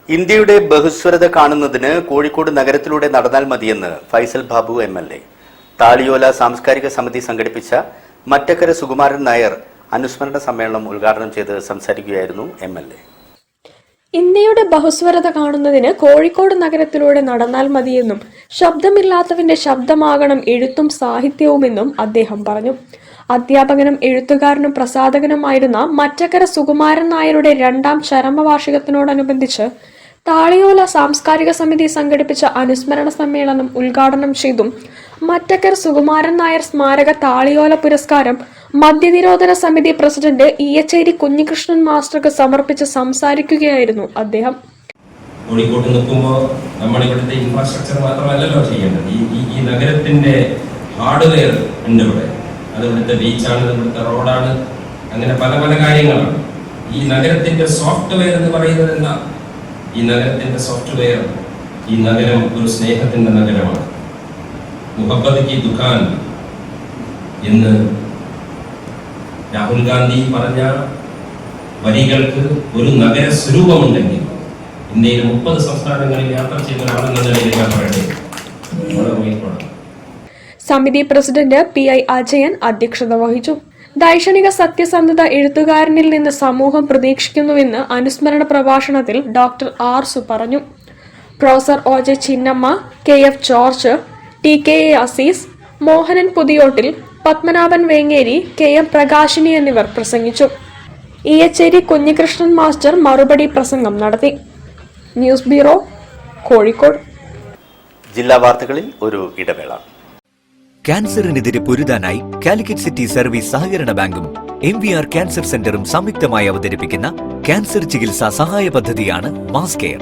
ഇന്ത്യയുടെ ബഹുസ്വരത കാണുന്നതിന് കോഴിക്കോട് നഗരത്തിലൂടെ നടന്നാൽ മതിയെന്ന് ഫൈസൽ ബാബു MLA. താളിയോല സാംസ്കാരിക സമിതി സംഘടിപ്പിച്ച മറ്റക്കര സുകുമാരൻ നായർ അനുസ്മരണ സമ്മേളനം ഉദ്ഘാടനം ചെയ്ത് സംസാരിക്കുകയായിരുന്നു MLA. ഇന്ത്യയുടെ ബഹുസ്വരത കാണുന്നതിന് കോഴിക്കോട് നഗരത്തിലൂടെ നടന്നാൽ മതിയെന്നും ശബ്ദമില്ലാത്തവന്റെ ശബ്ദമാകണം എഴുത്തും സാഹിത്യവുമെന്നും അദ്ദേഹം പറഞ്ഞു. അധ്യാപകനും എഴുത്തുകാരനും പ്രസാധകനുമായിരുന്ന മറ്റക്കര സുകുമാരൻ നായരുടെ 2ാം ചരമവാർഷികത്തിനോടനുബന്ധിച്ച് താളിയോല സാംസ്കാരിക സമിതി സംഘടിപ്പിച്ച അനുസ്മരണ സമ്മേളനം ഉദ്ഘാടനം ചെയ്തും മറ്റക്കര സുകുമാരൻ നായർ സ്മാരക താളിയോല പുരസ്കാരം മദ്യനിരോധന സമിതി പ്രസിഡന്റ് ഈയച്ചേരി കുഞ്ഞികൃഷ്ണൻ മാസ്റ്റർക്ക് സമർപ്പിച്ച് സംസാരിക്കുകയായിരുന്നു അദ്ദേഹം. കോഴിക്കോട്ട് നിൽക്കുമ്പോൾ നമ്മൾ ഇവിടുത്തെ ഇൻഫ്രാസ്ട്രക്ചർ മാത്രമല്ലല്ലോ ചെയ്യേണ്ടത്. ഈ നഗരത്തിന്റെ ഹാർഡ്വെയർ ഉണ്ട് ഇവിടെ. അത് ഇവിടുത്തെ ബീച്ചാണ്, ഇവിടുത്തെ റോഡാണ്, അങ്ങനെ പല പല കാര്യങ്ങളാണ്. ഈ നഗരത്തിന്റെ സോഫ്റ്റ്വെയർ എന്ന് പറയുന്നത് എന്താ? ഈ നഗരത്തിന്റെ സോഫ്റ്റ്വെയർ, ഈ നഗരം ഒരു സ്നേഹത്തിന്റെ നഗരമാണ്. മുഹബ്ബത്ത് കി ദുകാൻ എന്ന് രാഹുൽ ഗാന്ധി പറഞ്ഞ വരികൾക്ക് ഒരു നഗര സ്വരൂപമുണ്ടെങ്കിൽ ഇന്ത്യയിൽ 30 സംസ്ഥാനങ്ങളിൽ യാത്ര ചെയ്ത ഒരാളെന്ന നിലയിൽ ഞാൻ പറയട്ടെ, സമിതി പ്രസിഡന്റ് PI അജയൻ അധ്യക്ഷത വഹിച്ചു. ദൈക്ഷണിക സത്യസന്ധത എഴുത്തുകാരനിൽ നിന്ന് സമൂഹം പ്രതീക്ഷിക്കുന്നുവെന്ന് അനുസ്മരണ പ്രഭാഷണത്തിൽ ഡോക്ടർ ആർസു പറഞ്ഞു. Professor OJ Chinnamma, KF George, TKA Aziz, Mohanan Puthiyottil, Padmanabhan Vengeri, KM Prakashini എന്നിവർ പ്രസംഗിച്ചു. ഈയച്ചേരി കുഞ്ഞികൃഷ്ണൻ മാസ്റ്റർ മറുപടി പ്രസംഗം നടത്തി. News bureau, Kozhikode. ജില്ലാ വാർത്തകളിൽ ഒരു ഇടവേള. ക്യാൻസറിനെതിരെ പൊരുതാനായി കാലിക്കറ്റ് സിറ്റി സർവീസ് സഹകരണ ബാങ്കും MVR ക്യാൻസർ സെന്ററും സംയുക്തമായി അവതരിപ്പിക്കുന്ന ക്യാൻസർ ചികിത്സാ സഹായ പദ്ധതിയാണ് മാസ് കെയർ.